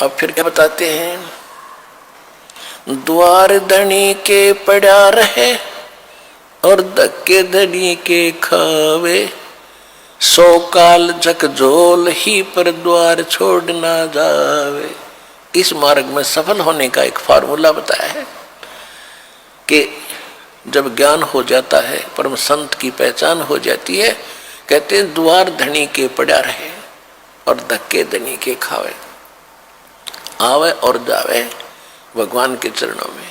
अब फिर क्या बताते हैं, द्वार धनी के पड़ा रहे और धक्के धनी के खावे, 100 काल झकझोल ही पर द्वार छोड़ ना जावे। इस मार्ग में सफल होने का एक फार्मूला बताया है कि जब ज्ञान हो जाता है, परम संत की पहचान हो जाती है, कहते हैं द्वार धनी के पड़ा रहे और धक्के धनी के खावे, आवे और जावे भगवान के चरणों में।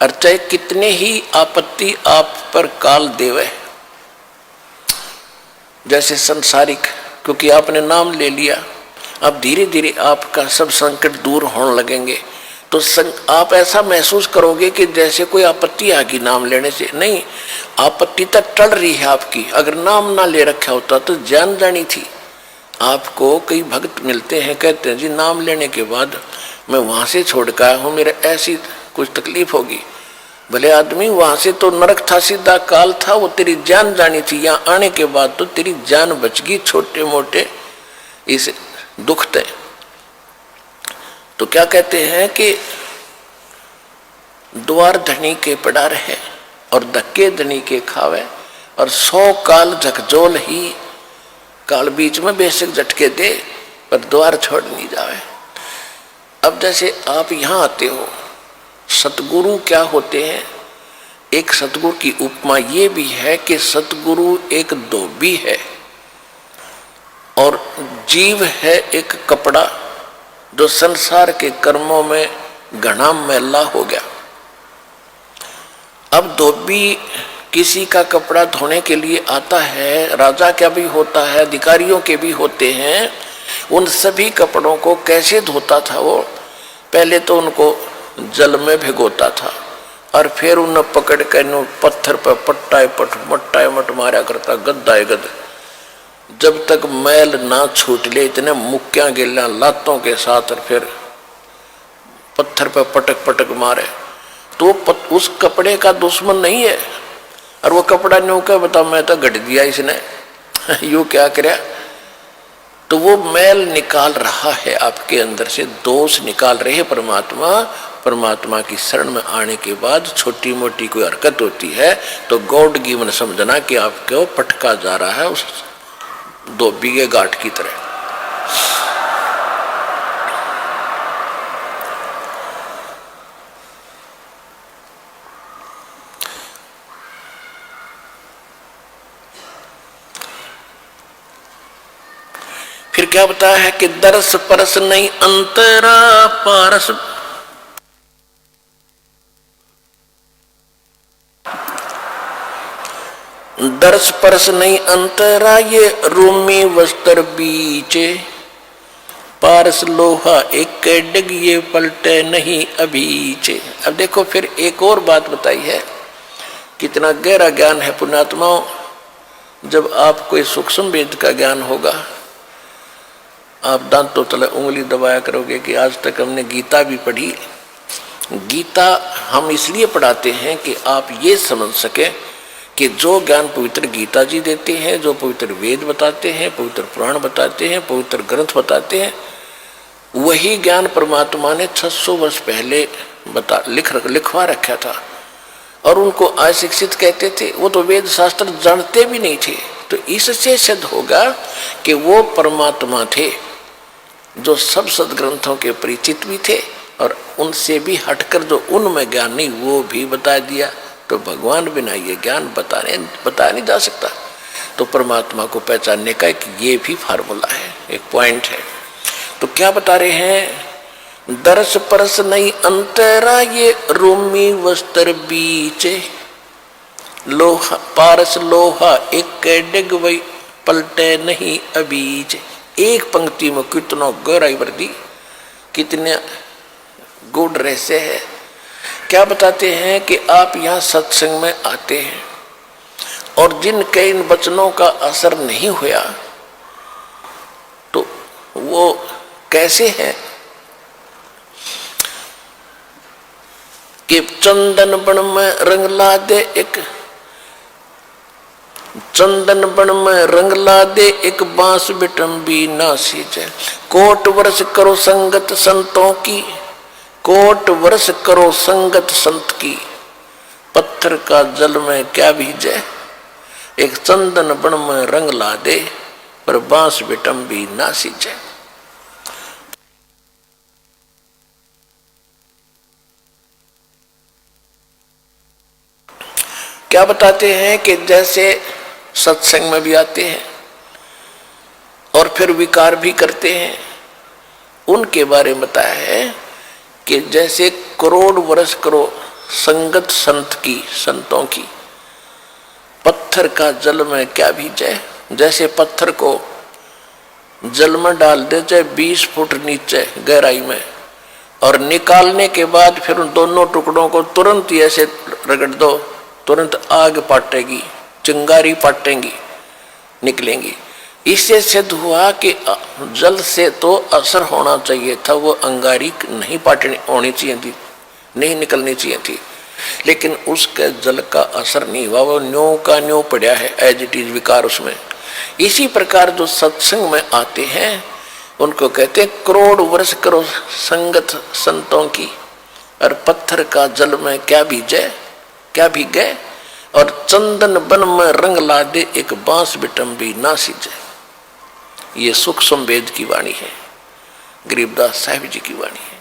और चाहे कितने ही आपत्ति आप पर काल देवे, जैसे संसारिक, क्योंकि आपने नाम ले लिया, अब धीरे धीरे आपका सब संकट दूर होने लगेंगे, तो आप ऐसा महसूस करोगे कि जैसे कोई आपत्ति आ गई नाम लेने से। नहीं, आपत्ति तक टल रही है आपकी। अगर नाम ना ले रखा होता तो जान जानी थी। आपको कई भक्त मिलते हैं, कहते हैं जी नाम लेने के बाद मैं वहां से छोड़ कर आया हूँ, मेरे ऐसी कुछ तकलीफ होगी। भले आदमी, वहां से तो नरक था, सीधा काल था, वो तेरी जान जानी थी। यहाँ आने के बाद तो तेरी जान बच गई छोटे मोटे इस दुख थे। तो क्या कहते हैं कि द्वार धनी के पड़ा रहे और धक्के धनी के खावे, और 100 काल झकझोल ही, काल बीच में बेशक झटके दे पर द्वार छोड़ नहीं जावे। अब जैसे आप यहाँ आते हो, सतगुरु क्या होते हैं? एक सतगुरु की उपमा ये भी है कि सतगुरु एक धोबी है और जीव है एक कपड़ा जो संसार के कर्मों में घना मैला हो गया। अब धोबी किसी का कपड़ा धोने के लिए आता है, राजा का भी होता है, अधिकारियों के भी होते हैं। उन सभी कपड़ों को कैसे धोता था वो? पहले तो उनको जल में भिगोता था और फिर उन्हें पकड़ कर पत्थर पर मट्टा मट मारा करता, गद्दा गद, जब तक मैल ना छूट ले, इतने मुक्कियां गिल्ला लातों के साथ, और फिर पत्थर पर पटक पटक मारे। तो उस कपड़े का दुश्मन नहीं है, और वो कपड़ा न्यू क्या बता, मैं तो घट दिया इसने यू क्या करे। तो वो मैल निकाल रहा है आपके अंदर से, दोष निकाल रहे हैं परमात्मा। परमात्मा की शरण में आने के बाद छोटी मोटी कोई हरकत होती है तो गॉड गिवन समझना कि आपको पटका जा रहा है उस धोबी के गांठ की तरह। फिर क्या बताया है कि दरस परस नहीं अंतरा पारस, दरस परस नहीं अंतरा ये रूमी वस्त्र बीचे, पारस लोहा एक डिग ये पलटे नहीं अभीचे। अब देखो फिर एक और बात बताई है, कितना गहरा ज्ञान है पुण्यात्माओं। जब आपको सूक्ष्म वेद का ज्ञान होगा, आप दांतों तले उंगली दबाया करोगे कि आज तक हमने गीता भी पढ़ी। गीता हम इसलिए पढ़ाते हैं कि आप ये समझ सके कि जो ज्ञान पवित्र गीता जी देते हैं, जो पवित्र वेद बताते हैं, पवित्र पुराण बताते हैं, पवित्र ग्रंथ बताते हैं, वही ज्ञान परमात्मा ने 600 वर्ष पहले लिखवा रखा था। और उनको अशिक्षित कहते थे, वो तो वेद शास्त्र जानते भी नहीं थे। तो इससे सिद्ध होगा कि वो परमात्मा थे जो सब सदग्रंथों के परिचित भी थे, और उनसे भी हटकर जो उनमें ज्ञान नहीं वो भी बता दिया। तो भगवान बिना ये ज्ञान बताया नहीं जा सकता। तो परमात्मा को पहचानने का एक ये भी फार्मूला है, एक पॉइंट है। तो क्या बता रहे हैं, दरस परस नहीं अंतरा ये रोमी वस्त्र बीचे, लोहा पारस लोहा एक डिग वही पलटे नहीं अबीच। एक पंक्ति में कितना गहराई वर्दी, कितने गुड रहस्य है। क्या बताते हैं कि आप यहाँ सत्संग में आते हैं और जिनके इन वचनों का असर नहीं हुआ तो वो कैसे हैं कि चंदन बन में रंग ला दे एक चंदन बन में रंग ला दे, एक बांस बिटम्बी ना सींचे। कोट वर्ष करो संगत संतों की, कोट वर्ष करो संगत संत की, पत्थर का जल में क्या भीजे। एक चंदन बन में रंग ला दे, पर बांस बिटम्बी ना सींचे। क्या बताते हैं कि जैसे सत्संग में भी आते हैं और फिर विकार भी करते हैं, उनके बारे में बताया है कि जैसे करोड़ वर्ष करो संगत संत की, संतों की, पत्थर का जल में क्या भीजे। जैसे पत्थर को जल में डाल दे चाहे 20 फुट नीचे गहराई में, और निकालने के बाद फिर उन दोनों टुकड़ों को तुरंत ही ऐसे रगड़ दो, तुरंत आग पाटेगी, चिंगारी पाटेंगी, निकलेंगी। इससे सिद्ध हुआ कि जल से तो असर होना चाहिए था, वो अंगारी नहीं पाटनी होनी चाहिए थी, नहीं निकलनी चाहिए थी, लेकिन उसके जल का असर नहीं हुआ, वो न्यों का न्यों पड़ा है, एज इट इज विकार उसमें। इसी प्रकार जो सत्संग में आते हैं उनको कहते हैं करोड़ वर्ष करो संगत संतों की, और पत्थर का जल में क्या भीजे, क्या भीगे। और चंदन बन में रंग ला दे, एक बांस बिटम्बी ना सींचे। ये सुख संवेद की वाणी है, गरीबदास साहिब जी की वाणी है।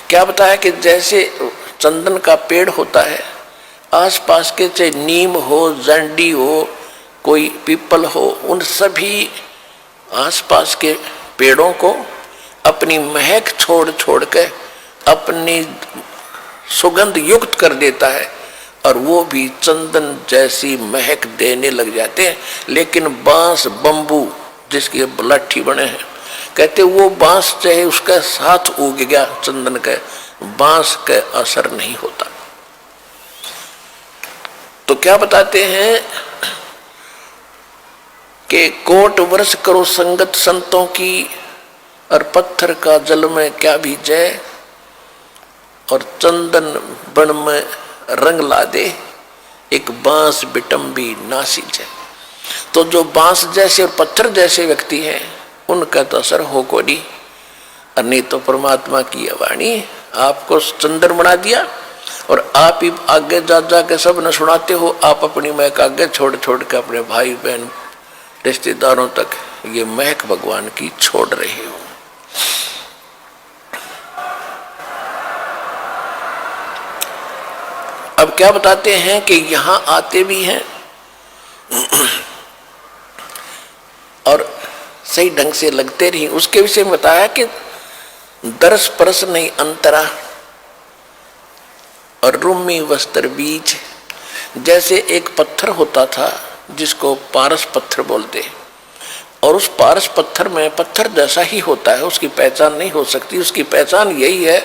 क्या बताया कि जैसे चंदन का पेड़ होता है, आसपास के चाहे नीम हो, जंडी हो, कोई पीपल हो, उन सभी आसपास के पेड़ों को अपनी महक छोड़ छोड़ के अपनी सुगंध युक्त कर देता है, और वो भी चंदन जैसी महक देने लग जाते हैं। लेकिन बांस, बंबू जिसकी लाठी बने हैं, कहते वो बांस चाहे उसका साथ उग गया चंदन के, बांस का असर नहीं होता। तो क्या बताते हैं कि कोट वर्ष करो संगत संतों की, और पत्थर का जल में क्या भीजे, और चंदन बन में रंग ला दे, एक बांस बिटम्बी ना सींचे। तो जो बांस जैसे और पत्थर जैसे व्यक्ति हैं उनका तो असर हो को नहीं, और नहीं तो परमात्मा की वाणी आपको चंदन बना दिया, और आप ही आगे जा जा के सब न सुनाते हो। आप अपनी महक आगे छोड़ छोड़ के अपने भाई बहन रिश्तेदारों तक ये महक भगवान की छोड़ रहे हो। अब क्या बताते हैं कि यहां आते भी हैं और सही ढंग से लगते रही। उसके विषय में बताया कि दर्श परस नहीं अंतरा, और रूमी वस्त्र बीज। जैसे एक पत्थर होता था जिसको पारस पत्थर बोलते, और उस पारस पत्थर में पत्थर जैसा ही होता है, उसकी पहचान नहीं हो सकती। उसकी पहचान यही है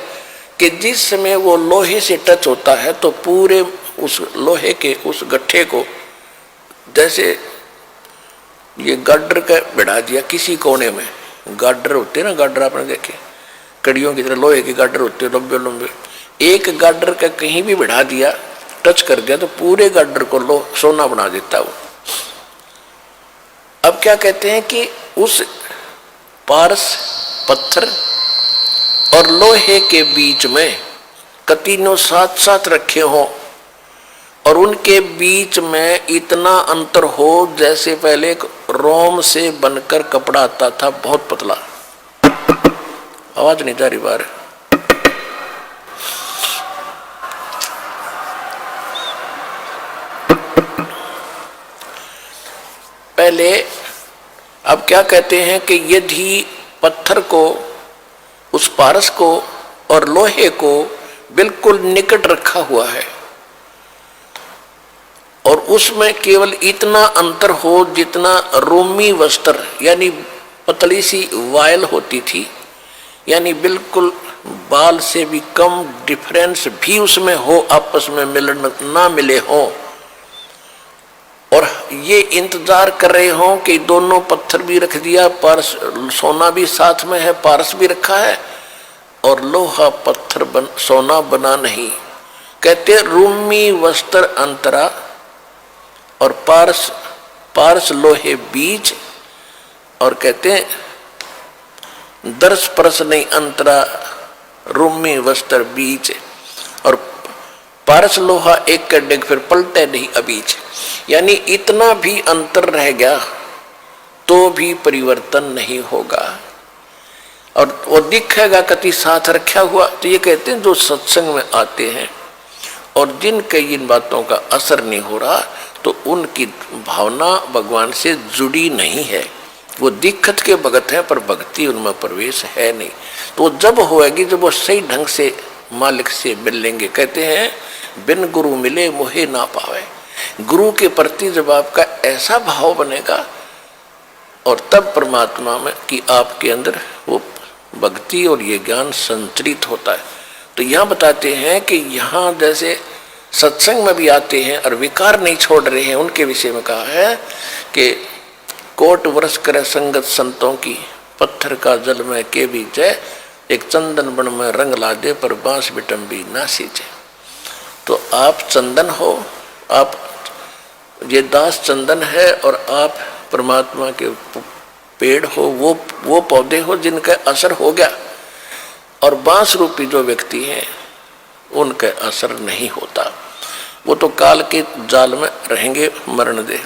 कि जिस समय वो लोहे से टच होता है तो पूरे उस लोहे के उस गट्ठे को, जैसे ये गाडर का बिठा दिया किसी कोने में, गाडर होते हैं ना, गाडर आपने देखे कड़ियों की तरह लोहे के गाडर होते हैं लंबे लंबे, एक गाडर का कहीं भी बिठा दिया, टच कर दिया तो पूरे गाडर को सोना बना देता वो। अब क्या कहते हैं कि उस पारस पत्थर और लोहे के बीच में कतीनों साथ साथ रखे हों, और उनके बीच में इतना अंतर हो जैसे पहले एक रोम से बनकर कपड़ा आता था, बहुत पतला। आवाज नहीं जा रही बाहर। पहले अब क्या कहते हैं कि यदि पत्थर को, उस पारस को और लोहे को बिल्कुल निकट रखा हुआ है, और उसमें केवल इतना अंतर हो जितना रोमी वस्त्र यानी पतली सी वायल होती थी, यानी बिल्कुल बाल से भी कम डिफरेंस भी उसमें हो, आपस में मिलन ना मिले हो, और ये इंतजार कर रहे हो कि दोनों पत्थर भी रख दिया, पारस सोना भी साथ में है, पारस भी रखा है, और लोहा पत्थर सोना बना नहीं। कहते रूमी वस्त्र अंतरा और पारस पारस लोहे बीच, और कहते हैं दर्श परस नहीं अंतरा रूमी वस्त्र बीच, और पारस लोहा एक कर डेग फिर पलटे नहीं अबीच। यानी इतना भी अंतर रह गया तो भी परिवर्तन नहीं होगा, और वो दिखेगा कति साथ रखा हुआ। तो ये कहते हैं जो सत्संग में आते हैं और जिनके इन बातों का असर नहीं हो रहा, तो उनकी भावना भगवान से जुड़ी नहीं है। वो दिक्कत के भगत है पर भक्ति उनमें प्रवेश है नहीं। तो जब होएगी जब वो सही ढंग से मालिक से मिल लेंगे। कहते हैं बिन गुरु मिले मोहे ना पावे। गुरु के प्रति जब आपका ऐसा भाव बनेगा, और तब परमात्मा में कि आपके अंदर वो भक्ति और ये ज्ञान संचरित होता है। तो यहाँ बताते हैं कि यहाँ जैसे सत्संग में भी आते हैं और विकार नहीं छोड़ रहे हैं, उनके विषय में कहा है कि कोट वर्ष करे संगत संतों की, पत्थर का जल में के बीच है, एक चंदन बन में रंग ला दे पर बांस बिटम्बी ना सींचे। तो आप चंदन हो, आप ये दास चंदन है, और आप परमात्मा के पेड़ हो, वो पौधे हो जिनका असर हो गया, और बांस रूपी जो व्यक्ति हैं उनका असर नहीं होता। वो तो काल के जाल में रहेंगे, मरण दे।